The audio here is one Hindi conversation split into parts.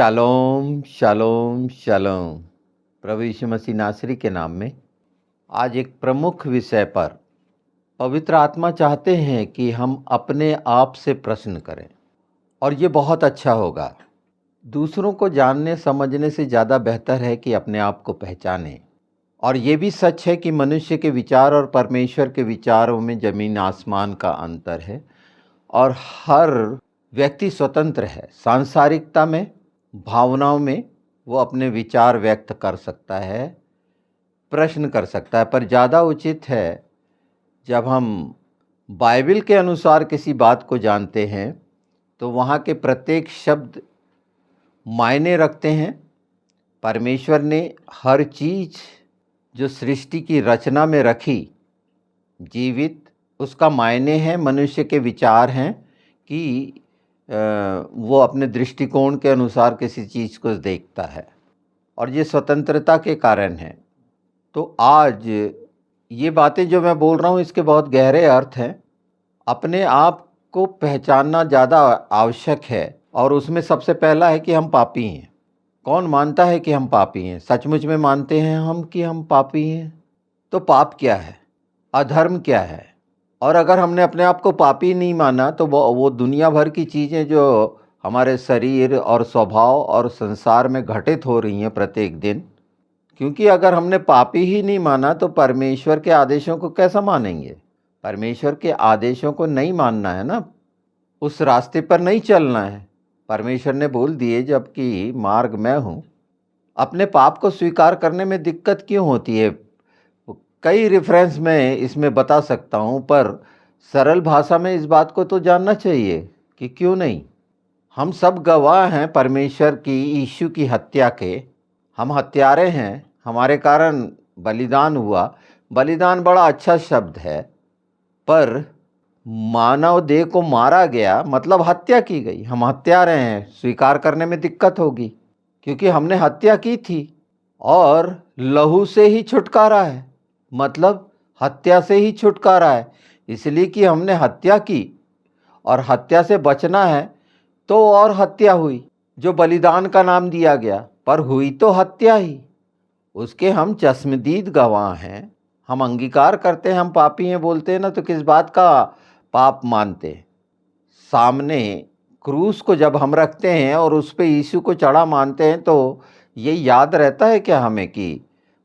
शालोम, शालोम, शालोम। प्रभु यीशु मसीह नासरी के नाम में आज एक प्रमुख विषय पर पवित्र आत्मा चाहते हैं कि हम अपने आप से प्रश्न करें और ये बहुत अच्छा होगा। दूसरों को जानने समझने से ज़्यादा बेहतर है कि अपने आप को पहचानें। और ये भी सच है कि मनुष्य के विचार और परमेश्वर के विचारों में ज़मीन आसमान का अंतर है और हर व्यक्ति स्वतंत्र है। सांसारिकता में, भावनाओं में वो अपने विचार व्यक्त कर सकता है, प्रश्न कर सकता है, पर ज़्यादा उचित है जब हम बाइबल के अनुसार किसी बात को जानते हैं तो वहाँ के प्रत्येक शब्द मायने रखते हैं। परमेश्वर ने हर चीज़ जो सृष्टि की रचना में रखी जीवित, उसका मायने है, मनुष्य के विचार हैं कि वो अपने दृष्टिकोण के अनुसार किसी चीज़ को देखता है और ये स्वतंत्रता के कारण है। तो आज ये बातें जो मैं बोल रहा हूँ इसके बहुत गहरे अर्थ हैं। अपने आप को पहचानना ज़्यादा आवश्यक है और उसमें सबसे पहला है कि हम पापी हैं। कौन मानता है कि हम पापी हैं? सचमुच में मानते हैं हम कि हम पापी हैं? तो पाप क्या है? अधर्म क्या है? और अगर हमने अपने आप को पापी नहीं माना तो वो दुनिया भर की चीज़ें जो हमारे शरीर और स्वभाव और संसार में घटित हो रही हैं प्रत्येक दिन, क्योंकि अगर हमने पापी ही नहीं माना तो परमेश्वर के आदेशों को कैसा मानेंगे? परमेश्वर के आदेशों को नहीं मानना है ना, उस रास्ते पर नहीं चलना है। परमेश्वर ने बोल दिए जबकि मार्ग मैं हूँ। अपने पाप को स्वीकार करने में दिक्कत क्यों होती है? कई रेफरेंस मैं इसमें बता सकता हूँ, पर सरल भाषा में इस बात को तो जानना चाहिए कि क्यों नहीं। हम सब गवाह हैं परमेश्वर की यीशु की हत्या के। हम हत्यारे हैं, हमारे कारण बलिदान हुआ। बलिदान बड़ा अच्छा शब्द है, पर मानव देह को मारा गया मतलब हत्या की गई। हम हत्यारे हैं, स्वीकार करने में दिक्कत होगी क्योंकि हमने हत्या की थी। और लहू से ही छुटकारा है, मतलब हत्या से ही छुटकारा है, इसलिए कि हमने हत्या की और हत्या से बचना है तो और हत्या हुई जो बलिदान का नाम दिया गया, पर हुई तो हत्या ही। उसके हम चश्मदीद गवाह हैं। हम अंगीकार करते हैं हम पापी हैं बोलते हैं ना, तो किस बात का पाप मानते हैं? सामने क्रूस को जब हम रखते हैं और उस पे यीशु को चढ़ा मानते हैं तो ये याद रहता है क्या हमें कि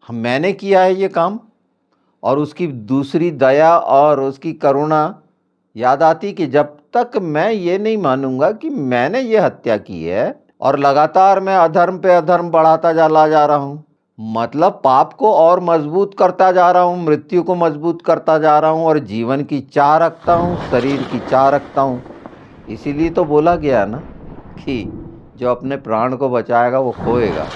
मैंने किया है ये काम? और उसकी दूसरी दया और उसकी करुणा याद आती कि जब तक मैं ये नहीं मानूंगा कि मैंने ये हत्या की है और लगातार मैं अधर्म पे अधर्म बढ़ाता चला जा रहा हूँ, मतलब पाप को और मजबूत करता जा रहा हूँ, मृत्यु को मजबूत करता जा रहा हूँ और जीवन की चाह रखता हूँ, शरीर की चाह रखता हूँ। इसीलिए तो बोला गया ना कि जो अपने प्राण को बचाएगा वो खोएगा।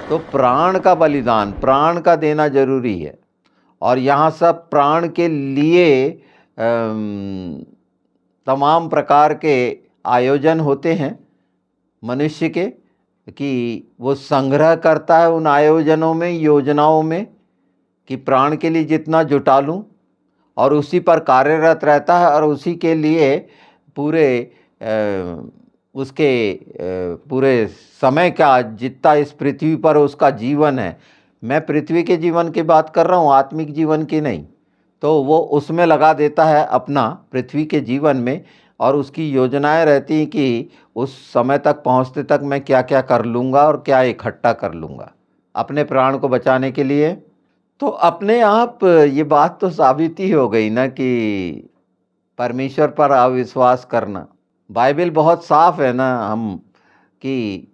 तो प्राण का बलिदान, प्राण का देना जरूरी है। और यहाँ सब प्राण के लिए तमाम प्रकार के आयोजन होते हैं मनुष्य के, कि वो संग्रह करता है उन आयोजनों में, योजनाओं में, कि प्राण के लिए जितना जुटा लूँ, और उसी पर कार्यरत रहता है और उसी के लिए पूरे उसके पूरे समय का जितना इस पृथ्वी पर उसका जीवन है, मैं पृथ्वी के जीवन की बात कर रहा हूँ, आत्मिक जीवन की नहीं, तो वो उसमें लगा देता है अपना, पृथ्वी के जीवन में। और उसकी योजनाएं रहती हैं कि उस समय तक पहुँचते तक मैं क्या क्या कर लूँगा और क्या इकट्ठा कर लूँगा अपने प्राण को बचाने के लिए। तो अपने आप ये बात तो साबित ही हो गई ना कि परमेश्वर पर अविश्वास करना। बाइबल बहुत साफ है ना कि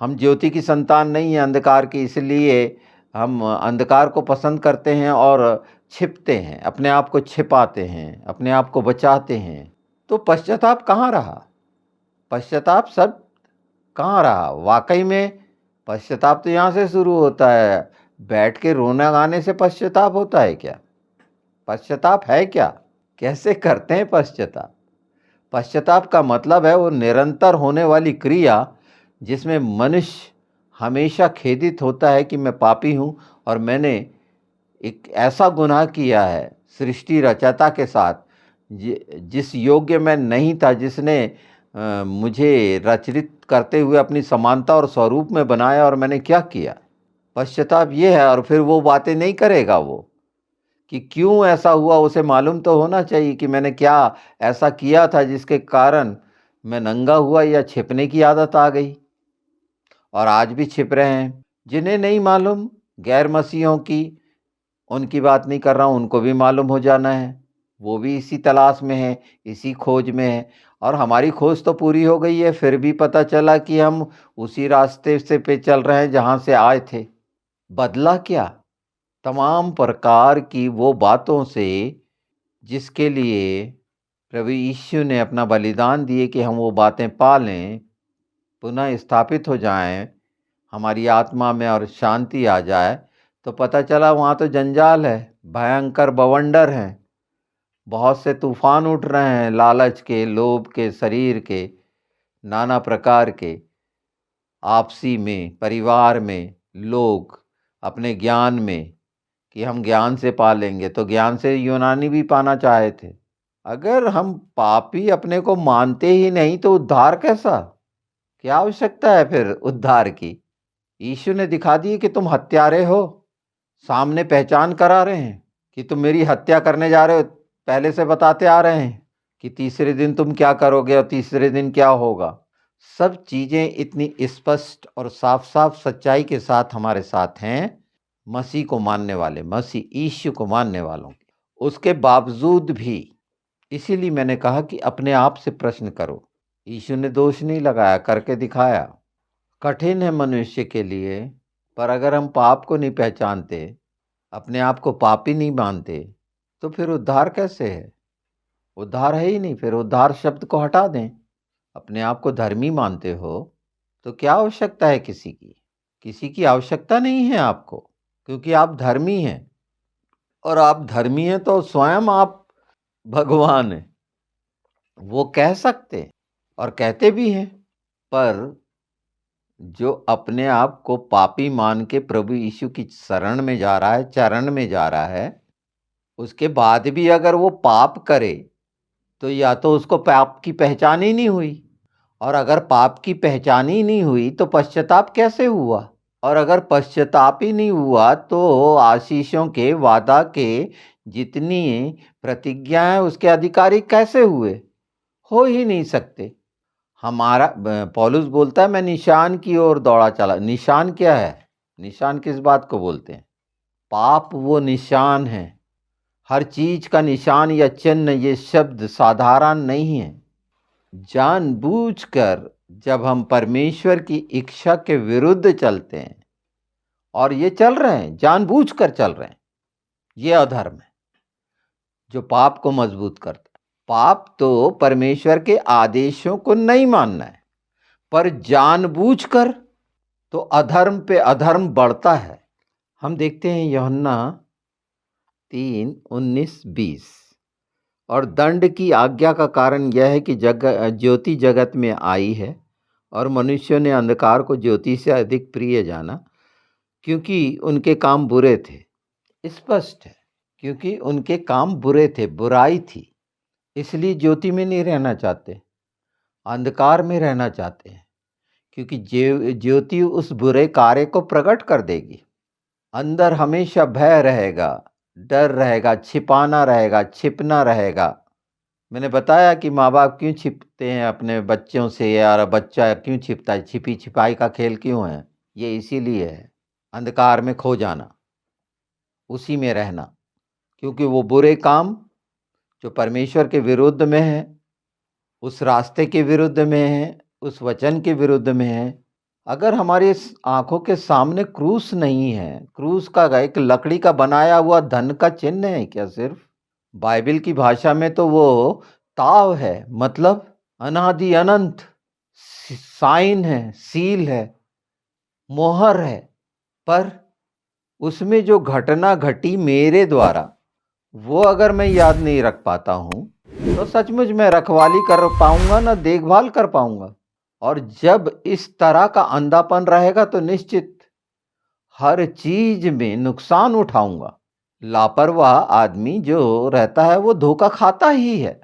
हम ज्योति की संतान नहीं है, अंधकार की, इसलिए हम अंधकार को पसंद करते हैं और छिपते हैं, अपने आप को छिपाते हैं, अपने आप को बचाते हैं। तो पश्चाताप कहाँ रहा? पश्चाताप सब कहाँ रहा? वाकई में पश्चाताप तो यहाँ से शुरू होता है। बैठ के रोना गाने से पश्चाताप होता है क्या? पश्चाताप है क्या? कैसे करते हैं पश्चाताप? पश्चाताप का मतलब है वो निरंतर होने वाली क्रिया जिसमें मनुष्य हमेशा खेदित होता है कि मैं पापी हूँ और मैंने एक ऐसा गुनाह किया है सृष्टि रचयिता के साथ जिस योग्य मैं नहीं था, जिसने मुझे रचित करते हुए अपनी समानता और स्वरूप में बनाया और मैंने क्या किया। पश्चाताप ये है, और फिर वो बातें नहीं करेगा वो, कि क्यों ऐसा हुआ। उसे मालूम तो होना चाहिए कि मैंने क्या ऐसा किया था जिसके कारण मैं नंगा हुआ या छिपने की आदत आ गई, और आज भी छिप रहे हैं। जिन्हें नहीं मालूम, गैर मसीहों की, उनकी बात नहीं कर रहा हूँ, उनको भी मालूम हो जाना है। वो भी इसी तलाश में है, इसी खोज में है, और हमारी खोज तो पूरी हो गई है, फिर भी पता चला कि हम उसी रास्ते से पे चल रहे हैं जहाँ से आए थे। बदला क्या? तमाम प्रकार की वो बातों से जिसके लिए प्रभु यीशु ने अपना बलिदान दिए कि हम वो बातें पा लें, पुनः स्थापित हो जाएं हमारी आत्मा में और शांति आ जाए। तो पता चला वहाँ तो जंजाल है, भयंकर बवंडर हैं, बहुत से तूफान उठ रहे हैं, लालच के, लोभ के, शरीर के, नाना प्रकार के, आपसी में, परिवार में, लोग अपने ज्ञान में, कि हम ज्ञान से पा लेंगे। तो ज्ञान से यूनानी भी पाना चाहे थे। अगर हम पापी अपने को मानते ही नहीं तो उद्धार कैसा? क्या आवश्यकता है फिर उद्धार की? यीशु ने दिखा दिए कि तुम हत्यारे हो, सामने पहचान करा रहे हैं कि तुम मेरी हत्या करने जा रहे हो, पहले से बताते आ रहे हैं कि तीसरे दिन तुम क्या करोगे और तीसरे दिन क्या होगा। सब चीजें इतनी स्पष्ट और साफ साफ सच्चाई के साथ हमारे साथ हैं, मसीह को मानने वाले, मसीह यीशु को मानने वालों के। उसके बावजूद भी, इसीलिए मैंने कहा कि अपने आप से प्रश्न करो। यीशु ने दोष नहीं लगाया, करके दिखाया। कठिन है मनुष्य के लिए, पर अगर हम पाप को नहीं पहचानते, अपने आप को पापी नहीं मानते, तो फिर उद्धार कैसे है? उद्धार है ही नहीं। फिर उद्धार शब्द को हटा दें। अपने आप को धर्मी मानते हो तो क्या आवश्यकता है किसी की? किसी की आवश्यकता नहीं है आपको, क्योंकि आप धर्मी हैं। और आप धर्मी हैं तो स्वयं आप भगवान हैं, वो कह सकते हैं और कहते भी हैं। पर जो अपने आप को पापी मान के प्रभु यीशु की शरण में जा रहा है, चरण में जा रहा है, उसके बाद भी अगर वो पाप करे, तो या तो उसको पाप की पहचान ही नहीं हुई, और अगर पाप की पहचान ही नहीं हुई तो पश्चाताप कैसे हुआ? और अगर पश्चाताप ही नहीं हुआ तो आशीषों के, वादा के जितनी प्रतिज्ञा है उसके अधिकारी कैसे हुए? हो ही नहीं सकते। हमारा पौलुस बोलता है, मैं निशान की ओर दौड़ा चला। निशान क्या है? निशान किस बात को बोलते हैं? पाप वो निशान है। हर चीज का निशान या चिन्ह, ये शब्द साधारण नहीं है। जानबूझकर जब हम परमेश्वर की इच्छा के विरुद्ध चलते हैं, और ये चल रहे हैं, जानबूझकर चल रहे हैं, ये अधर्म है जो पाप को मजबूत करता है। पाप तो परमेश्वर के आदेशों को नहीं मानना है, पर जानबूझकर तो अधर्म पे अधर्म बढ़ता है। हम देखते हैं यूहन्ना 3:19-20। और दंड की आज्ञा का कारण यह है कि ज्योति जगत में आई है, और मनुष्यों ने अंधकार को ज्योति से अधिक प्रिय जाना, क्योंकि उनके काम बुरे थे। स्पष्ट है, क्योंकि उनके काम बुरे थे, बुराई थी, इसलिए ज्योति में नहीं रहना चाहते, अंधकार में रहना चाहते हैं, क्योंकि ज्योति उस बुरे कार्य को प्रकट कर देगी। अंदर हमेशा भय रहेगा, डर रहेगा, छिपाना रहेगा, छिपना रहेगा। मैंने बताया कि माँ बाप क्यों छिपते हैं अपने बच्चों से, यार बच्चा क्यों छिपता है, छिपी छिपाई का खेल क्यों है? ये इसीलिए है, अंधकार में खो जाना, उसी में रहना, क्योंकि वो बुरे काम जो परमेश्वर के विरुद्ध में है, उस रास्ते के विरुद्ध में है, उस वचन के विरुद्ध में है। अगर हमारे आंखों के सामने क्रूस नहीं है, क्रूस का एक लकड़ी का बनाया हुआ धन का चिन्ह है क्या सिर्फ? बाइबल की भाषा में तो वो ताव है, मतलब अनादि अनंत, साइन है, सील है, मोहर है। पर उसमें जो घटना घटी मेरे द्वारा, वो अगर मैं याद नहीं रख पाता हूँ, तो सचमुच मैं रखवाली कर पाऊंगा ना, देखभाल कर पाऊंगा। और जब इस तरह का अंधापन रहेगा तो निश्चित हर चीज में नुकसान उठाऊंगा। लापरवाह आदमी जो रहता है वो धोखा खाता ही है,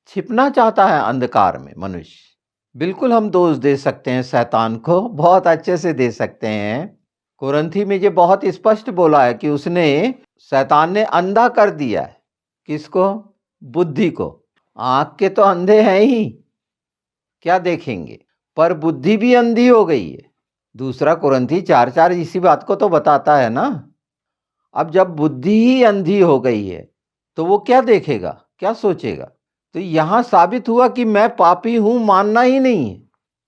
छिपना चाहता है अंधकार में मनुष्य। बिल्कुल हम दोष दे सकते हैं शैतान को, बहुत अच्छे से दे सकते हैं। कुरंथी में ये बहुत स्पष्ट बोला है कि उसने शैतान ने अंधा कर दिया है। किसको? बुद्धि को। आंख के तो अंधे हैं ही, क्या देखेंगे? पर बुद्धि भी अंधी हो गई है। दूसरा कुरंथी 4:4 इसी बात को तो बताता है ना। अब जब बुद्धि ही अंधी हो गई है तो वो क्या देखेगा, क्या सोचेगा? तो यहां साबित हुआ कि मैं पापी हूं, मानना ही नहीं है।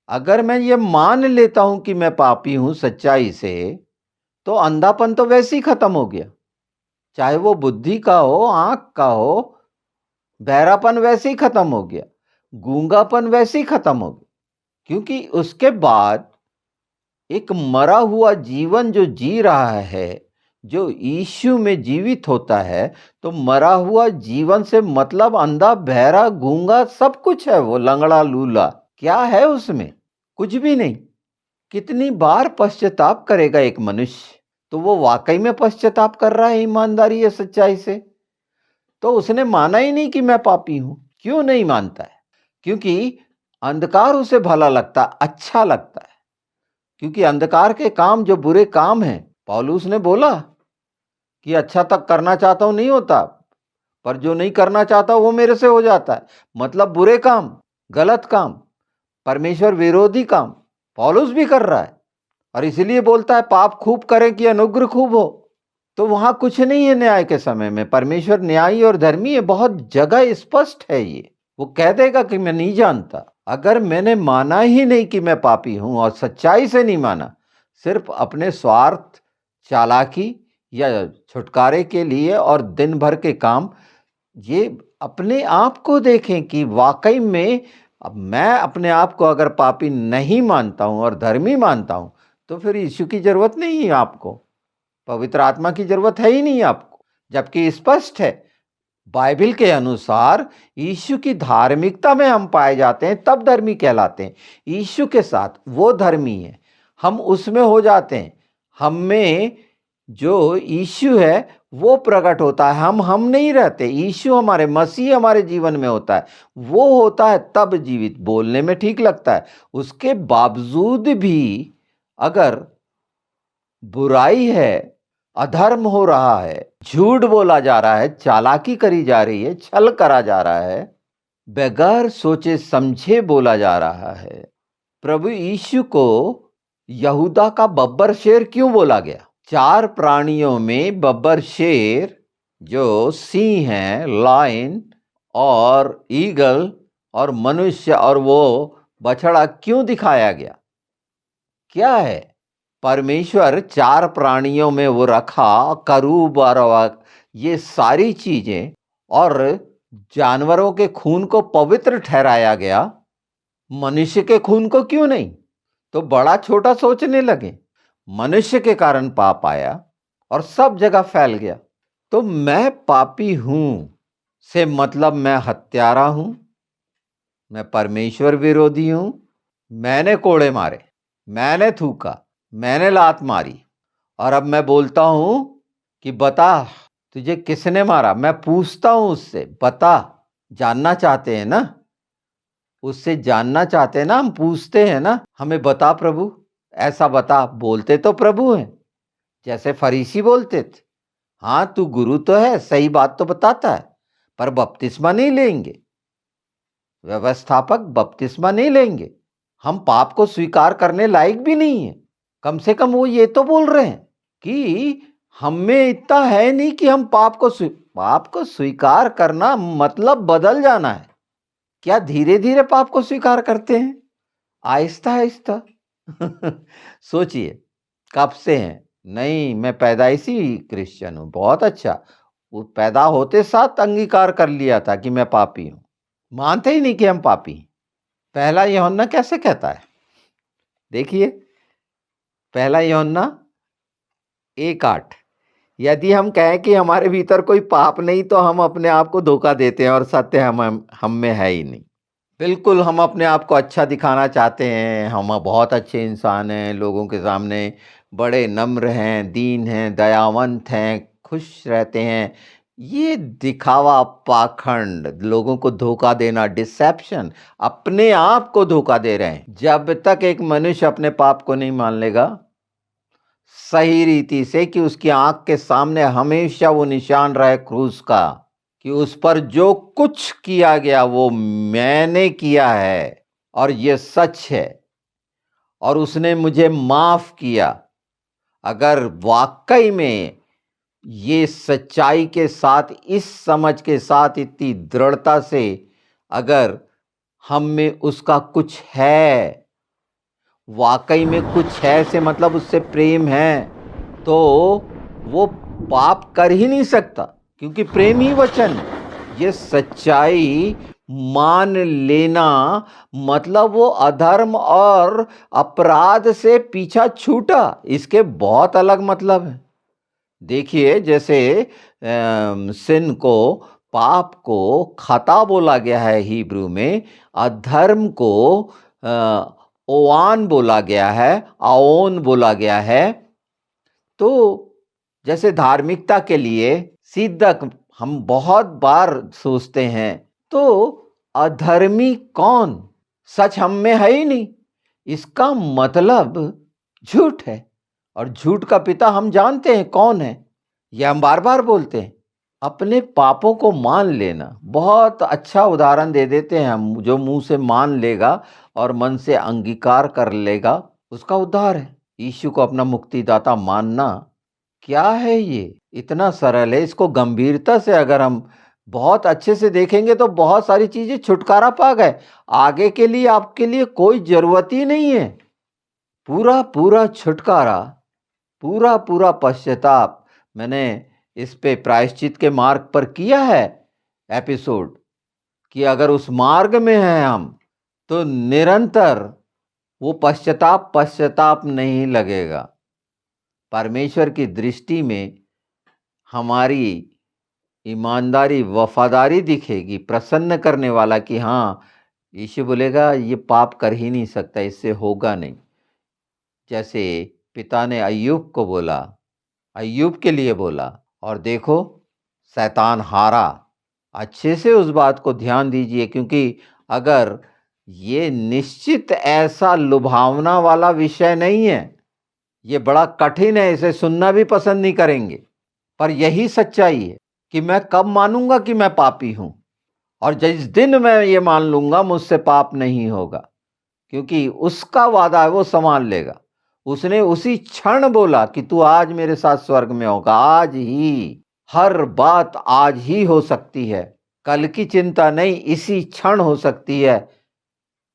अगर मैं ये मान लेता हूं कि मैं पापी हूं सच्चाई से, तो अंधापन तो वैसे ही खत्म हो गया। चाहे वो बुद्धि का हो, आंख का हो, बहरापन वैसे ही खत्म हो गया, गूंगापन वैसे ही खत्म हो गया। क्योंकि उसके बाद एक मरा हुआ जीवन जो जी रहा है, जो यीशु में जीवित होता है, तो मरा हुआ जीवन से मतलब अंधा, बहरा, गूंगा सब कुछ है, वो लंगड़ा लूला क्या है उसमें? कुछ भी नहीं। कितनी बार पश्चाताप करेगा एक मनुष्य? तो वो वाकई में पश्चाताप कर रहा है ईमानदारी या सच्चाई से? तो उसने माना ही नहीं कि मैं पापी हूं। क्यों नहीं मानता है? क्योंकि अंधकार उसे भला लगता, अच्छा लगता है। क्योंकि अंधकार के काम जो बुरे काम हैं, पौलुस ने बोला कि अच्छा तक करना चाहता हूं नहीं होता, पर जो नहीं करना चाहता वो मेरे से हो जाता है। मतलब बुरे काम, गलत काम, परमेश्वर विरोधी काम पौलुस भी कर रहा है। और इसलिए बोलता है पाप खूब करें कि अनुग्रह खूब हो। तो वहां कुछ नहीं है न्याय के समय में। परमेश्वर न्यायी और धर्मी है, बहुत जगह स्पष्ट है ये। वो कह देगा कि मैं नहीं जानता। अगर मैंने माना ही नहीं कि मैं पापी हूं और सच्चाई से नहीं माना, सिर्फ अपने स्वार्थ, चालाकी या छुटकारे के लिए और दिन भर के काम, ये अपने आप को देखें कि वाकई में अब मैं अपने आप को अगर पापी नहीं मानता हूं और धर्मी मानता हूं, तो फिर यीशु की जरूरत नहीं है आपको, पवित्र आत्मा की जरूरत है ही नहीं आपको। जबकि स्पष्ट है बाइबल के अनुसार यीशु की धार्मिकता में हम पाए जाते हैं, तब धर्मी कहलाते हैं। यीशु के साथ वो धर्मी है, हम उसमें हो जाते हैं। हम में जो यीशु है वो प्रकट होता है, हम नहीं रहते। यीशु हमारे, मसीह हमारे जीवन में होता है, वो होता है तब जीवित, बोलने में ठीक लगता है। उसके बावजूद भी अगर बुराई है, अधर्म हो रहा है, झूठ बोला जा रहा है, चालाकी करी जा रही है, छल करा जा रहा है, बगैर सोचे समझे बोला जा रहा है, प्रभु यीशु को यहूदा का बब्बर शेर क्यों बोला गया? 4 प्राणियों में बब्बर शेर, जो सिंह है, लायन और ईगल और मनुष्य और वो बछड़ा क्यों दिखाया गया? क्या है? परमेश्वर 4 प्राणियों में वो रखा, करूब और ये सारी चीजें, और जानवरों के खून को पवित्र ठहराया गया, मनुष्य के खून को क्यों नहीं? तो बड़ा छोटा सोचने लगे। मनुष्य के कारण पाप आया और सब जगह फैल गया। तो मैं पापी हूं से मतलब मैं हत्यारा हूं, मैं परमेश्वर विरोधी हूं, मैंने कोड़े मारे, मैंने थूका, मैंने लात मारी, और अब मैं बोलता हूं कि बता तुझे किसने मारा? मैं पूछता हूं उससे, बता। जानना चाहते हैं ना, उससे जानना चाहते हैं ना, हम पूछते हैं ना, हमें बता प्रभु, ऐसा बता। बोलते तो प्रभु हैं, जैसे फरीसी बोलते थे। हाँ तू गुरु तो है, सही बात तो बताता है, पर बपतिस्मा नहीं लेंगे, व्यवस्थापक बपतिस्मा नहीं लेंगे, हम पाप को स्वीकार करने लायक भी नहीं है। कम से कम वो ये तो बोल रहे हैं कि हम में इतना है नहीं कि हम पाप को स्वीकार करना मतलब बदल जाना है। क्या धीरे धीरे पाप को स्वीकार करते हैं? आहिस्ता आहिस्ता। सोचिए, कब से हैं? नहीं, मैं पैदाइशी क्रिश्चियन हूं, बहुत अच्छा। वो पैदा होते साथ अंगीकार कर लिया था कि मैं पापी हूं, मानते ही नहीं कि हम पापी हैं। पहला यूहन्ना कैसे कहता है? देखिए, पहला यूहन्ना 1:8, यदि हम कहें कि हमारे भीतर कोई पाप नहीं तो हम अपने आप को धोखा देते हैं और सत्य हम में है ही नहीं। बिल्कुल हम अपने आप को अच्छा दिखाना चाहते हैं, हम बहुत अच्छे इंसान हैं, लोगों के सामने बड़े नम्र हैं, दीन हैं, दयावंत हैं, खुश रहते हैं, ये दिखावा, पाखंड, लोगों को धोखा देना, डिसेप्शन, अपने आप को धोखा दे रहे हैं। जब तक एक मनुष्य अपने पाप को नहीं मान लेगा सही रीति से, कि उसकी आंख के सामने हमेशा वो निशान रहे क्रूस का, कि उस पर जो कुछ किया गया वो मैंने किया है और ये सच है और उसने मुझे माफ किया। अगर वाकई में ये सच्चाई के साथ, इस समझ के साथ, इतनी दृढ़ता से अगर हम में उसका कुछ है, वाकई में कुछ है से मतलब उससे प्रेम है, तो वो पाप कर ही नहीं सकता, क्योंकि प्रेम ही वचन है। ये सच्चाई मान लेना मतलब वो अधर्म और अपराध से पीछा छूटा, इसके बहुत अलग मतलब है। देखिए, जैसे सिन को, पाप को खता बोला गया है हिब्रू में, अधर्म को ओआन बोला गया है, आओन बोला गया है। तो जैसे धार्मिकता के लिए सीधक हम बहुत बार सोचते हैं, तो अधर्मी कौन? सच हम में है ही नहीं, इसका मतलब झूठ है। और झूठ का पिता हम जानते हैं कौन है, यह हम बार बार बोलते हैं। अपने पापों को मान लेना, बहुत अच्छा उदाहरण दे देते हैं हम। जो मुंह से मान लेगा और मन से अंगीकार कर लेगा, उसका उद्धार है। यीशु को अपना मुक्तिदाता मानना क्या है? ये इतना सरल है। इसको गंभीरता से अगर हम बहुत अच्छे से देखेंगे तो बहुत सारी चीजें छुटकारा पा गए। आगे के लिए आपके लिए कोई जरूरत ही नहीं है। पूरा पूरा छुटकारा, पूरा पूरा पश्चाताप। मैंने इस पे प्रायश्चित के मार्ग पर किया है एपिसोड, कि अगर उस मार्ग में हैं हम, तो निरंतर वो पश्चाताप नहीं लगेगा। परमेश्वर की दृष्टि में हमारी ईमानदारी, वफादारी दिखेगी, प्रसन्न करने वाला, कि हाँ, यीशु बोलेगा ये पाप कर ही नहीं सकता, इससे होगा नहीं। जैसे पिता ने अय्यूब को बोला, अय्यूब के लिए बोला, और देखो शैतान हारा। अच्छे से उस बात को ध्यान दीजिए, क्योंकि अगर ये निश्चित ऐसा लुभावना वाला विषय नहीं है, ये बड़ा कठिन है, इसे सुनना भी पसंद नहीं करेंगे, पर यही सच्चाई है कि मैं कब मानूंगा कि मैं पापी हूं, और जिस दिन मैं ये मान लूंगा मुझसे पाप नहीं होगा, क्योंकि उसका वादा है, वो संभाल लेगा। उसने उसी क्षण बोला कि तू आज मेरे साथ स्वर्ग में होगा, आज ही। हर बात आज ही हो सकती है, कल की चिंता नहीं, इसी क्षण हो सकती है।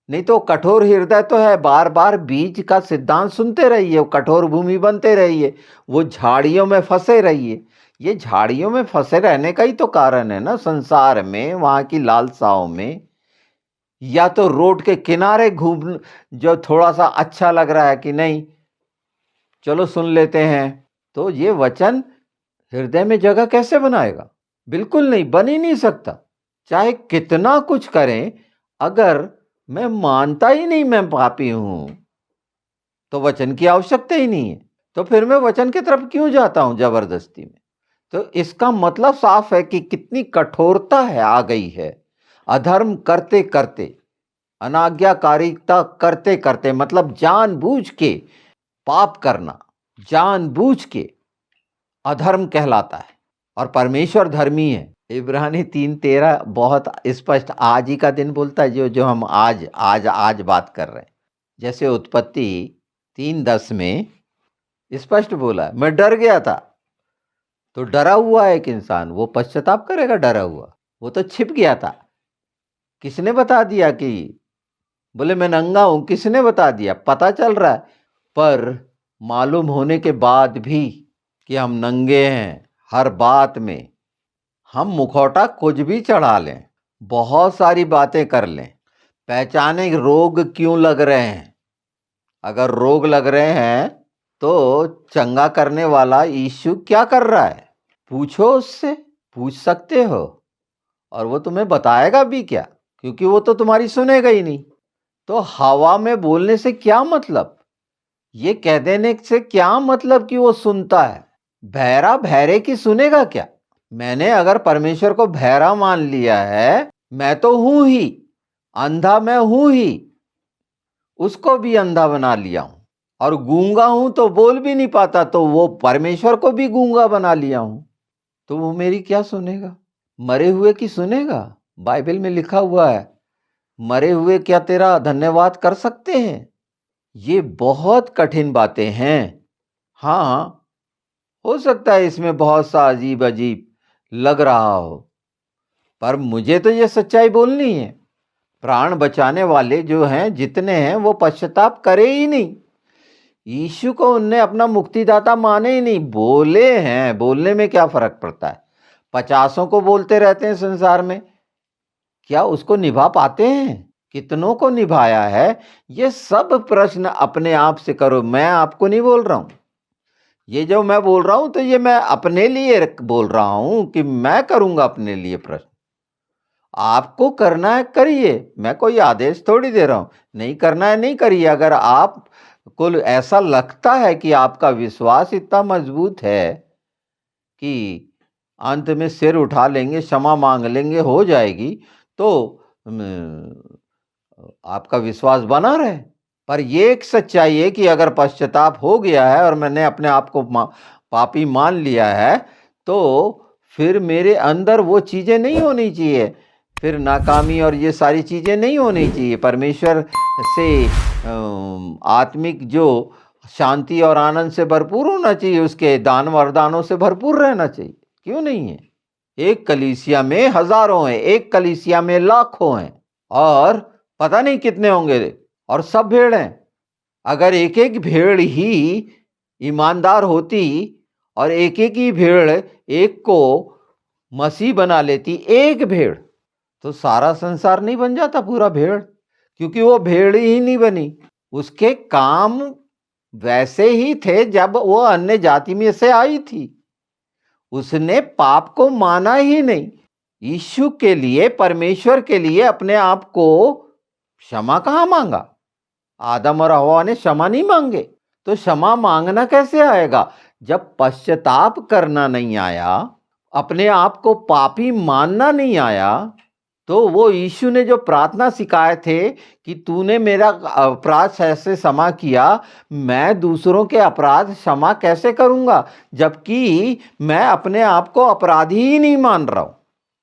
नहीं तो कठोर हृदय तो है, बार बार बीज का सिद्धांत सुनते रहिए, कठोर भूमि बनते रहिए, वो झाड़ियों में फंसे रहिए। ये झाड़ियों में फंसे रहने का ही तो कारण है ना, संसार में, वहां की लालसाओं में। या तो रोड के किनारे घूम, जो थोड़ा सा अच्छा लग रहा है कि नहीं, चलो सुन लेते हैं, तो ये वचन हृदय में जगह कैसे बनाएगा? बिल्कुल नहीं, बन ही नहीं सकता। चाहे कितना कुछ करें, अगर मैं मानता ही नहीं मैं पापी हूं, तो वचन की आवश्यकता ही नहीं है। तो फिर मैं वचन की तरफ क्यों जाता हूं जबरदस्ती में? तो इसका मतलब साफ है कि कितनी कठोरता है आ गई है। अधर्म करते करते, अनाज्ञाकारिता करते करते, मतलब जानबूझ के पाप करना, जानबूझ के अधर्म कहलाता है। और परमेश्वर धर्मी है। इब्रानी 3:13 बहुत स्पष्ट आज ही का दिन बोलता है, जो जो हम आज आज आज बात कर रहे हैं। जैसे उत्पत्ति 3:10 में स्पष्ट बोला है, मैं डर गया था। तो डरा हुआ एक इंसान वो पश्चाताप करेगा? डरा हुआ वो तो छिप गया था। किसने बता दिया? कि बोले मैं नंगा हूं, किसने बता दिया? पता चल रहा है, पर मालूम होने के बाद भी कि हम नंगे हैं, हर बात में हम मुखौटा कुछ भी चढ़ा लें, बहुत सारी बातें कर लें, पहचाने रोग क्यों लग रहे हैं। अगर रोग लग रहे हैं तो चंगा करने वाला यीशु क्या कर रहा है? पूछो उससे, पूछ सकते हो, और वो तुम्हें बताएगा भी क्या, क्योंकि वो तो तुम्हारी सुनेगा ही नहीं। तो हवा में बोलने से क्या मतलब? ये कह देने से क्या मतलब कि वो सुनता है? बहरा बहरे की सुनेगा क्या? मैंने अगर परमेश्वर को बहरा मान लिया है, मैं तो हूं ही, अंधा मैं हूं ही, उसको भी अंधा बना लिया हूं। और गूंगा हूं तो बोल भी नहीं पाता, तो वो परमेश्वर को भी गूंगा बना लिया हूं। तो वो मेरी क्या सुनेगा? मरे हुए की सुनेगा? बाइबल में लिखा हुआ है, मरे हुए क्या तेरा धन्यवाद कर सकते हैं? ये बहुत कठिन बातें हैं। हाँ, हो सकता है इसमें बहुत सा अजीब अजीब लग रहा हो, पर मुझे तो ये सच्चाई बोलनी है। प्राण बचाने वाले जो हैं, जितने हैं, वो पश्चाताप करे ही नहीं। यीशु को उनने अपना मुक्तिदाता माने ही नहीं। बोले हैं, बोलने में क्या फर्क पड़ता है? 50 को बोलते रहते हैं संसार में, क्या उसको निभा पाते हैं? कितनों को निभाया है? ये सब प्रश्न अपने आप से करो। मैं आपको नहीं बोल रहा हूं। ये जो मैं बोल रहा हूं, तो ये मैं अपने लिए बोल रहा हूं कि मैं करूंगा अपने लिए प्रश्न। आपको करना है करिए, मैं कोई आदेश थोड़ी दे रहा हूं। नहीं करना है नहीं करिए। अगर आपको ऐसा लगता है कि आपका विश्वास इतना मजबूत है कि अंत में सिर उठा लेंगे, क्षमा मांग लेंगे, हो जाएगी, तो आपका विश्वास बना रहे। पर ये एक सच्चाई है कि अगर पश्चाताप हो गया है और मैंने अपने आप को पापी मान लिया है, तो फिर मेरे अंदर वो चीजें नहीं होनी चाहिए। फिर नाकामी और ये सारी चीजें नहीं होनी चाहिए। परमेश्वर से आत्मिक जो शांति और आनंद से भरपूर होना चाहिए, उसके दान वरदानों से भरपूर रहना चाहिए। क्यों नहीं है? एक कलीसिया में हजारों हैं, एक कलीसिया में लाखों हैं, और पता नहीं कितने होंगे, और सब भेड़ हैं। अगर एक एक भेड़ ही ईमानदार होती और एक एक ही भेड़ एक को मसीह बना लेती, एक भेड़, तो सारा संसार नहीं बन जाता पूरा भेड़, क्योंकि वो भेड़ ही नहीं बनी। उसके काम वैसे ही थे जब वो अन्य जाति में से आई थी। उसने पाप को माना ही नहीं। यीशु के लिए, परमेश्वर के लिए अपने आप को क्षमा कहां मांगा? आदम और हवा ने क्षमा नहीं मांगे। तो क्षमा मांगना कैसे आएगा? जब पश्चाताप करना नहीं आया, अपने आप को पापी मानना नहीं आया, तो वो यीशु ने जो प्रार्थना सिखाए थे कि तूने मेरा अपराध ऐसे क्षमा किया, मैं दूसरों के अपराध क्षमा कैसे करूंगा, जबकि मैं अपने आप को अपराधी ही नहीं मान रहा हूं।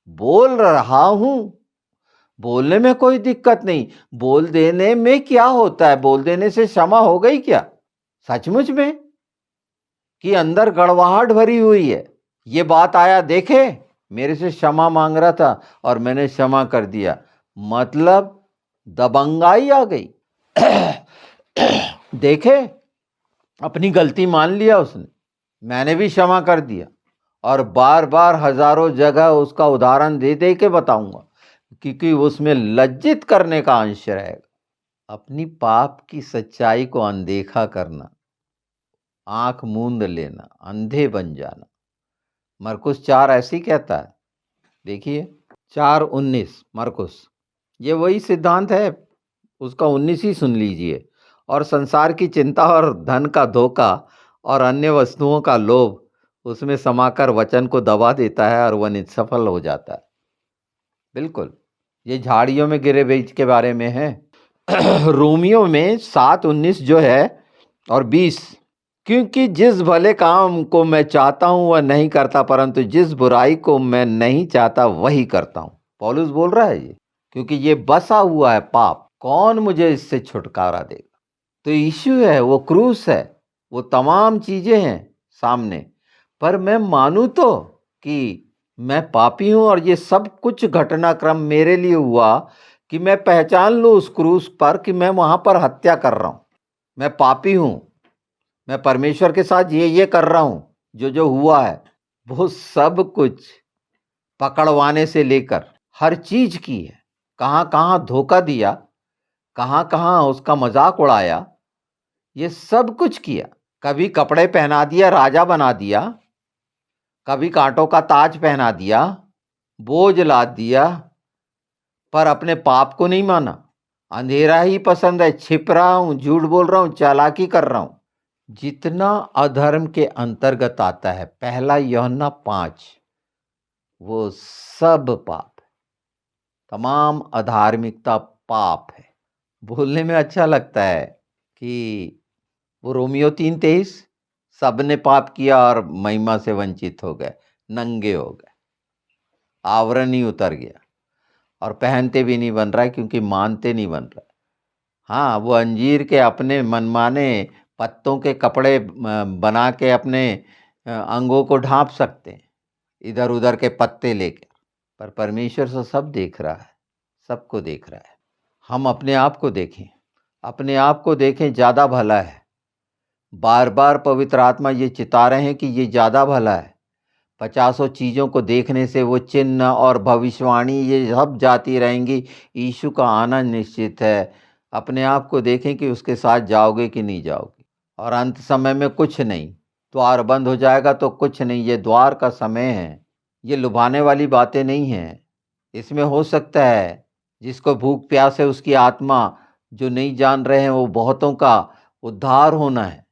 बोल रहा हूं, बोलने में कोई दिक्कत नहीं। बोल देने में क्या होता है? बोल देने से क्षमा हो गई क्या सचमुच में, कि अंदर गड़वाहट भरी हुई है? ये बात आया, देखे, मेरे से क्षमा मांग रहा था और मैंने क्षमा कर दिया, मतलब दबंगाई आ गई। देखे, अपनी गलती मान लिया उसने, मैंने भी क्षमा कर दिया, और बार बार हजारों जगह उसका उदाहरण दे दे के बताऊंगा, क्योंकि उसमें लज्जित करने का अंश रहेगा। अपनी पाप की सच्चाई को अनदेखा करना, आंख मूंद लेना, अंधे बन जाना। मरकुस 4 ऐसे ही कहता है, देखिए 4:19 मरकुस, ये वही सिद्धांत है, उसका 19 ही सुन लीजिए। और संसार की चिंता और धन का धोखा और अन्य वस्तुओं का लोभ उसमें समाकर वचन को दबा देता है और वह निष्फल हो जाता है। बिल्कुल, ये झाड़ियों में गिरे बीज के बारे में है। रोमियो में 7:19 जो है और 20, क्योंकि जिस भले काम को मैं चाहता हूं वह नहीं करता, परंतु जिस बुराई को मैं नहीं चाहता वही करता हूं। पौलुस बोल रहा है ये, क्योंकि ये बसा हुआ है पाप, कौन मुझे इससे छुटकारा देगा? तो यीशु है, वो क्रूस है, वो तमाम चीजें हैं सामने। पर मैं मानूं तो कि मैं पापी हूं और ये सब कुछ घटनाक्रम मेरे लिए हुआ, कि मैं पहचान लूं उस क्रूस पर कि मैं वहां पर हत्या कर रहा हूं, मैं पापी हूं, मैं परमेश्वर के साथ ये कर रहा हूं, जो जो हुआ है वो सब कुछ पकड़वाने से लेकर हर चीज की है। कहाँ कहाँ धोखा दिया, कहाँ कहाँ उसका मजाक उड़ाया, ये सब कुछ किया। कभी कपड़े पहना दिया, राजा बना दिया, कभी कांटों का ताज पहना दिया, बोझ लाद दिया, पर अपने पाप को नहीं माना। अंधेरा ही पसंद है, छिप रहा हूं, झूठ बोल रहा हूं, चालाकी कर रहा हूं। जितना अधर्म के अंतर्गत आता है, 1 यूहन्ना 5, वो सब पाप है, तमाम अधार्मिकता पाप है। बोलने में अच्छा लगता है कि वो रोमियो 3:23, सबने पाप किया और महिमा से वंचित हो गए, नंगे हो गए, आवरण ही उतर गया और पहनते भी नहीं बन रहा है क्योंकि मानते नहीं बन रहा है। हाँ, वो अंजीर के अपने मनमाने पत्तों के कपड़े बना के अपने अंगों को ढांप सकते हैं, इधर उधर के पत्ते लेकर, पर परमेश्वर तो सब देख रहा है, सबको देख रहा है। हम अपने आप को देखें, अपने आप को देखें, ज़्यादा भला है। बार बार पवित्र आत्मा ये चिता रहे हैं कि ये ज़्यादा भला है। 50 चीज़ों को देखने से वो चिन्ह और भविष्यवाणी ये सब जाती रहेंगी, यीशु का आना निश्चित है। अपने आप को देखें कि उसके साथ जाओगे कि नहीं जाओगे। और अंत समय में कुछ नहीं, द्वार बंद हो जाएगा तो कुछ नहीं, ये द्वार का समय है, ये लुभाने वाली बातें नहीं हैं। इसमें हो सकता है जिसको भूख प्यास है उसकी आत्मा, जो नहीं जान रहे हैं वो बहुतों का उद्धार होना है।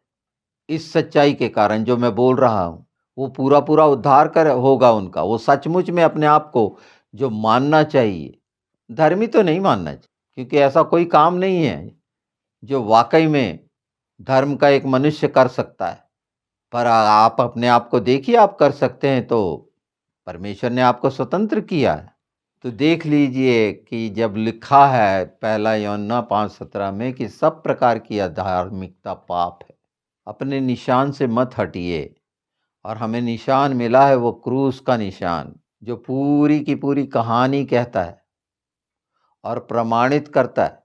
इस सच्चाई के कारण जो मैं बोल रहा हूँ, वो पूरा पूरा उद्धार कर होगा उनका। वो सचमुच में अपने आप को जो मानना चाहिए, धर्मी तो नहीं मानना चाहिए, क्योंकि ऐसा कोई काम नहीं है जो वाकई में धर्म का एक मनुष्य कर सकता है। पर आप अपने आप को देखिए, आप कर सकते हैं तो परमेश्वर ने आपको स्वतंत्र किया है। तो देख लीजिए कि जब लिखा है पहला यूहन्ना 5:17 में कि सब प्रकार की अधार्मिकता पाप है, अपने निशान से मत हटिए। और हमें निशान मिला है वो क्रूस का निशान, जो पूरी की पूरी कहानी कहता है और प्रमाणित करता है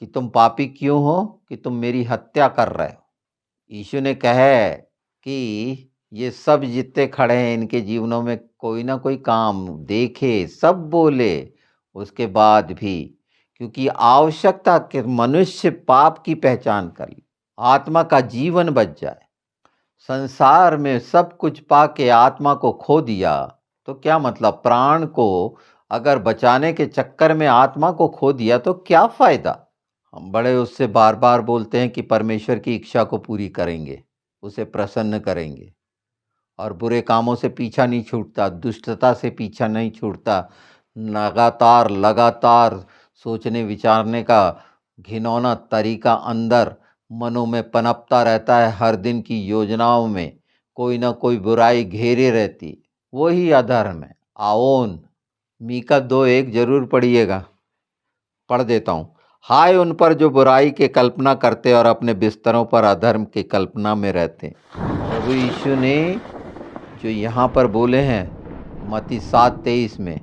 कि तुम पापी क्यों हो, कि तुम मेरी हत्या कर रहे हो। यीशु ने कहा है कि ये सब जितने खड़े हैं इनके जीवनों में कोई ना कोई काम देखे, सब बोले, उसके बाद भी, क्योंकि आवश्यकता कि मनुष्य पाप की पहचान कर ले, आत्मा का जीवन बच जाए। संसार में सब कुछ पाके आत्मा को खो दिया तो क्या मतलब, प्राण को अगर बचाने के चक्कर में आत्मा को खो दिया तो क्या फायदा। हम बड़े उससे बार बार बोलते हैं कि परमेश्वर की इच्छा को पूरी करेंगे, उसे प्रसन्न करेंगे, और बुरे कामों से पीछा नहीं छूटता, दुष्टता से पीछा नहीं छूटता। लगातार लगातार सोचने विचारने का घिनौना तरीका अंदर मनों में पनपता रहता है। हर दिन की योजनाओं में कोई ना कोई बुराई घेरे रहती, वही अधर्म है। आओन मीका 2:1 जरूर पढ़िएगा, पढ़ देता हूँ। हाय उन पर जो बुराई के कल्पना करते और अपने बिस्तरों पर अधर्म की कल्पना में रहते। प्रभु यीशु ने जो यहाँ पर बोले हैं मत्ती 7:23 में,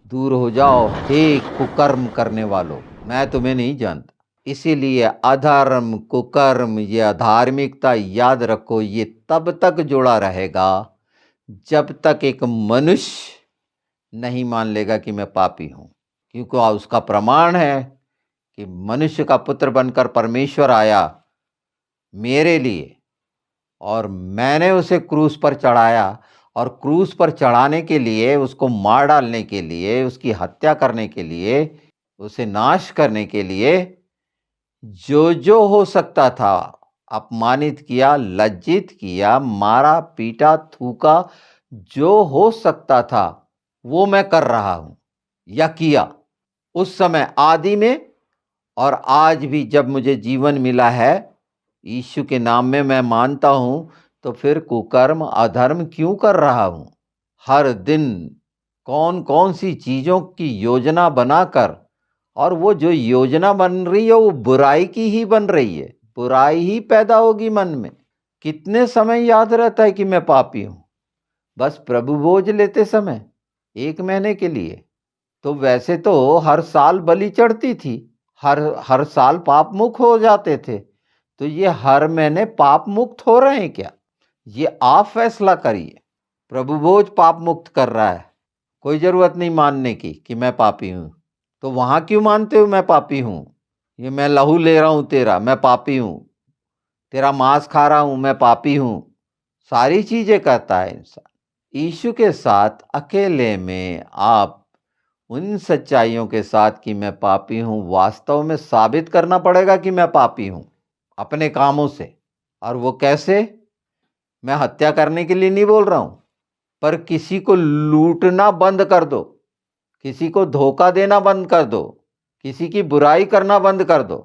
दूर हो जाओ हे कुकर्म करने वालों, मैं तुम्हें नहीं जानता। इसीलिए अधर्म, कुकर्म, ये अधार्मिकता, याद रखो, ये तब तक जुड़ा रहेगा जब तक एक मनुष्य नहीं मान लेगा कि मैं पापी हूं। क्योंकि उसका प्रमाण है कि मनुष्य का पुत्र बनकर परमेश्वर आया मेरे लिए, और मैंने उसे क्रूस पर चढ़ाया, और क्रूस पर चढ़ाने के लिए, उसको मार डालने के लिए, उसकी हत्या करने के लिए, उसे नाश करने के लिए जो जो हो सकता था, अपमानित किया, लज्जित किया, मारा पीटा थूका, जो हो सकता था वो मैं कर रहा हूं या किया उस समय आदि में। और आज भी जब मुझे जीवन मिला है यीशु के नाम में, मैं मानता हूं, तो फिर कुकर्म अधर्म क्यों कर रहा हूं। हर दिन कौन कौन सी चीजों की योजना बनाकर, और वो जो योजना बन रही है वो बुराई की ही बन रही है, बुराई ही पैदा होगी मन में। कितने समय याद रहता है कि मैं पापी हूं, बस प्रभु भोज लेते समय 1 महीने के लिए। तो वैसे तो हर साल बलि चढ़ती थी, हर हर साल पाप मुक्त हो जाते थे। तो ये हर महीने पाप मुक्त हो रहे हैं क्या, ये आप फैसला करिए। प्रभु भोज पाप मुक्त कर रहा है, कोई जरूरत नहीं मानने की कि मैं पापी हूं। तो वहां क्यों मानते हो मैं पापी हूं, ये मैं लहू ले रहा हूं तेरा, मैं पापी हूं, तेरा मांस खा रहा हूं, मैं पापी हूं। सारी चीजें करता है इंसान। यीशु के साथ अकेले में आप उन सच्चाइयों के साथ कि मैं पापी हूं, वास्तव में साबित करना पड़ेगा कि मैं पापी हूं अपने कामों से। और वो कैसे, मैं हत्या करने के लिए नहीं बोल रहा हूं, पर किसी को लूटना बंद कर दो, किसी को धोखा देना बंद कर दो, किसी की बुराई करना बंद कर दो,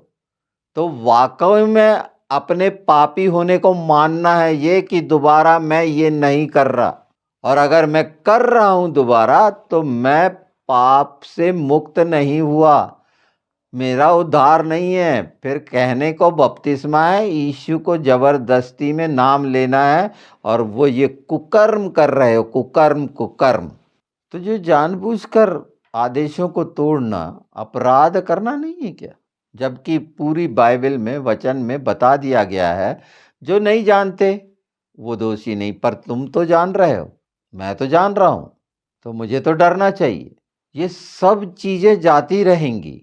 तो वाकई में अपने पापी होने को मानना है ये कि दोबारा मैं ये नहीं कर रहा, और अगर मैं कर रहा हूं दोबारा तो मैं पाप से मुक्त नहीं हुआ, मेरा उद्धार नहीं है। फिर कहने को बपतिस्मा है, यीशु को जबरदस्ती में नाम लेना है, और वो ये कुकर्म कर रहे हो, कुकर्म कुकर्म। तो जो जानबूझकर आदेशों को तोड़ना अपराध करना नहीं है क्या? जबकि पूरी बाइबल में वचन में बता दिया गया है, जो नहीं जानते वो दोषी नहीं, पर तुम तो जान रहे हो, मैं तो जान रहा हूं, तो मुझे तो डरना चाहिए। ये सब चीजें जाती रहेंगी,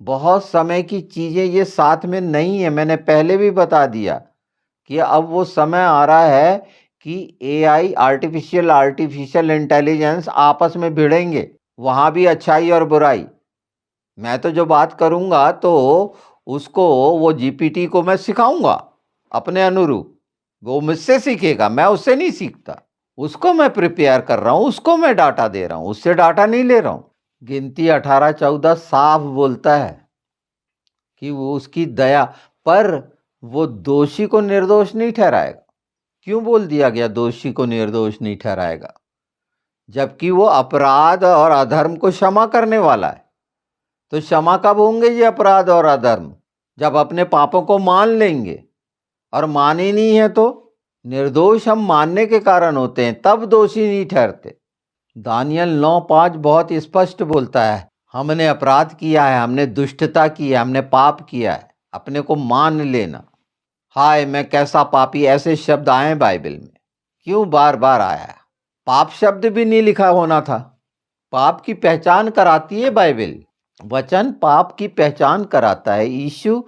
बहुत समय की चीजें ये साथ में नहीं है। मैंने पहले भी बता दिया कि अब वो समय आ रहा है कि एआई, आर्टिफिशियल इंटेलिजेंस आपस में भिड़ेंगे, वहां भी अच्छाई और बुराई। मैं तो जो बात करूंगा तो उसको, वो जीपीटी को मैं सिखाऊंगा अपने अनुरूप, वो मुझसे सीखेगा, मैं उससे नहीं सीखता। उसको मैं प्रिपेयर कर रहा हूं, उसको मैं डाटा दे रहा हूं, उससे डाटा नहीं ले रहा हूं। गिनती 18:14 साफ बोलता है कि वो उसकी दया, पर वो दोषी को निर्दोष नहीं ठहराएगा। क्यों बोल दिया गया दोषी को निर्दोष नहीं ठहराएगा? जबकि वो अपराध और अधर्म को क्षमा करने वाला है। तो क्षमा कब होंगे ये अपराध और अधर्म? जब अपने पापों को मान लेंगे, और माने नहीं है तो निर्दोष हम मानने के कारण होते हैं, तब दोषी नहीं ठहरते। दानियल 9:5 बहुत स्पष्ट बोलता है, हमने अपराध किया है, हमने दुष्टता की है, हमने पाप किया है, अपने को मान लेना। हाय मैं कैसा पापी, ऐसे शब्द आए बाइबल में, क्यों बार बार आया? पाप शब्द भी नहीं लिखा होना था। पाप की पहचान कराती है बाइबल, वचन पाप की पहचान कराता है, यीशु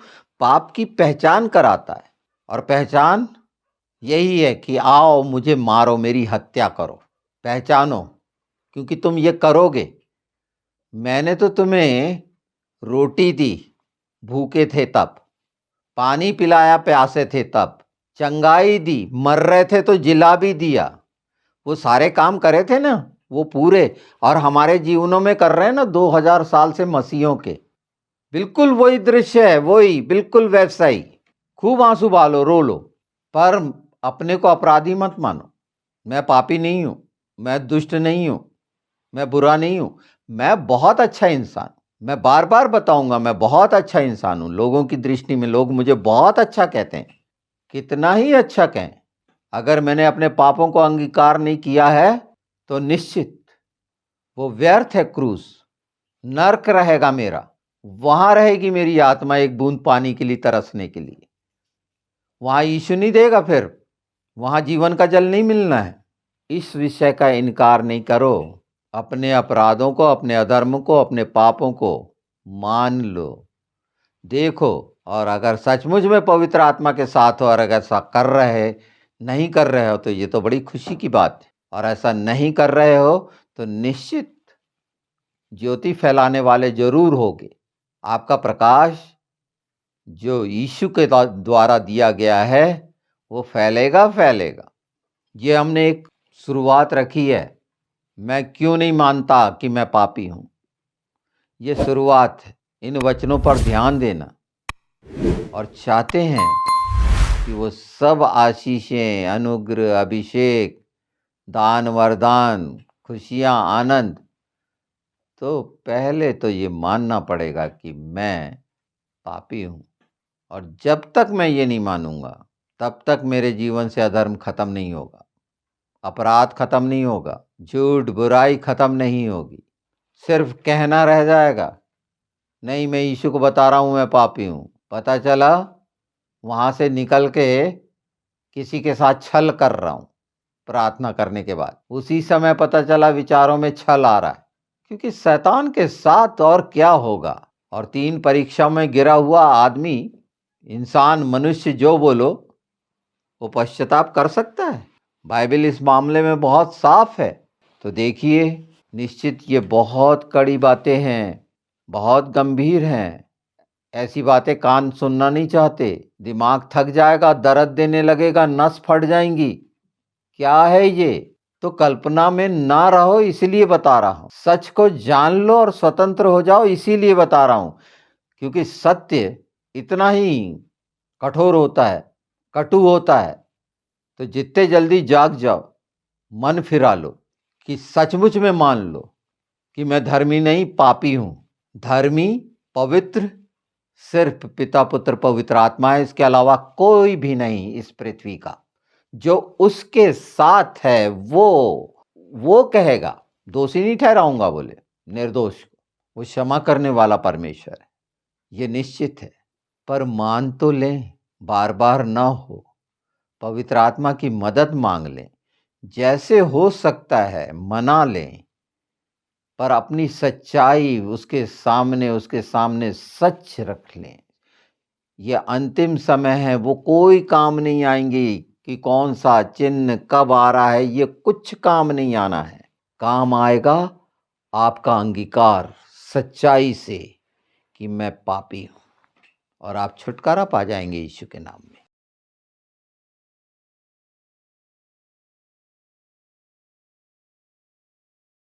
पाप की पहचान कराता है। और पहचान यही है कि आओ मुझे मारो, मेरी हत्या करो, पहचानो, क्योंकि तुम ये करोगे। मैंने तो तुम्हें रोटी दी, भूखे थे तब, पानी पिलाया, प्यासे थे तब, चंगाई दी, मर रहे थे तो जिला भी दिया। वो सारे काम करे थे ना, वो पूरे, और हमारे जीवनों में कर रहे हैं ना 2000 साल से मसीहों के। बिल्कुल वही दृश्य है, वही बिल्कुल वैसा ही। खूब आंसू बहालो, रो लो, पर अपने को अपराधी मत मानो। मैं पापी नहीं हूं, मैं दुष्ट नहीं हूं, मैं बुरा नहीं हूं, मैं बहुत अच्छा इंसान। मैं बार बार बताऊंगा, मैं बहुत अच्छा इंसान हूं। लोगों की दृष्टि में लोग मुझे बहुत अच्छा कहते हैं। कितना ही अच्छा कहें, अगर मैंने अपने पापों को अंगीकार नहीं किया है तो निश्चित वो व्यर्थ है। क्रूस नर्क रहेगा मेरा, वहां रहेगी मेरी आत्मा एक बूंद पानी के लिए तरसने के लिए। वहां यीशु नहीं देगा, फिर वहां जीवन का जल नहीं मिलना है। इस विषय का इनकार नहीं करो। अपने अपराधों को, अपने अधर्म को, अपने पापों को मान लो, देखो, और अगर सचमुच में पवित्र आत्मा के साथ हो और अगर ऐसा कर रहे नहीं कर रहे हो तो ये तो बड़ी खुशी की बात है। और ऐसा नहीं कर रहे हो तो निश्चित ज्योति फैलाने वाले जरूर होगे। आपका प्रकाश जो यीशु के द्वारा दिया गया है वो फैलेगा फैलेगा। ये हमने एक शुरुआत रखी है, मैं क्यों नहीं मानता कि मैं पापी हूं, ये शुरुआत है। इन वचनों पर ध्यान देना, और चाहते हैं कि वो सब आशीषें, अनुग्रह, अभिषेक, दान, वरदान, खुशियां, आनंद, तो पहले तो ये मानना पड़ेगा कि मैं पापी हूं। और जब तक मैं ये नहीं मानूंगा तब तक मेरे जीवन से अधर्म खत्म नहीं होगा, अपराध खत्म नहीं होगा, झूठ बुराई खत्म नहीं होगी। सिर्फ कहना रह जाएगा, नहीं मैं यीशु को बता रहा हूं मैं पापी हूं। पता चला वहां से निकल के किसी के साथ छल कर रहा हूं, प्रार्थना करने के बाद उसी समय पता चला विचारों में छल आ रहा है। क्योंकि शैतान के साथ और क्या होगा। और 3 परीक्षा में गिरा हुआ आदमी, इंसान, मनुष्य जो बोलो, वो पश्चाताप कर सकता है। बाइबल इस मामले में बहुत साफ है। तो देखिए, निश्चित ये बहुत कड़ी बातें हैं, बहुत गंभीर हैं। ऐसी बातें कान सुनना नहीं चाहते। दिमाग थक जाएगा, दर्द देने लगेगा, नस फट जाएंगी। क्या है ये? तो कल्पना में ना रहो इसलिए बता रहा हूं। सच को जान लो और स्वतंत्र हो जाओ इसीलिए बता रहा हूं। क्योंकि सत्य इतना ही कठोर होता है, कटु होता है। तो जितने जल्दी जाग जाओ, मन फिरा लो कि सचमुच में मान लो कि मैं धर्मी नहीं, पापी हूं। धर्मी, पवित्र सिर्फ पिता पुत्र पवित्र आत्मा है, इसके अलावा कोई भी नहीं इस पृथ्वी का। जो उसके साथ है वो कहेगा, दोषी नहीं ठहराऊंगा बोले, निर्दोष को। वो क्षमा करने वाला परमेश्वर है, ये निश्चित है। पर मान तो लें, बार बार ना हो, पवित्र आत्मा की मदद मांग लें, जैसे हो सकता है मना लें, पर अपनी सच्चाई उसके सामने सच रख लें। ये अंतिम समय है, वो कोई काम नहीं आएंगी कि कौन सा चिन्ह कब आ रहा है, ये कुछ काम नहीं आना है। काम आएगा आपका अंगीकार सच्चाई से कि मैं पापी हूं, और आप छुटकारा पा जाएंगे यीशु के नाम में।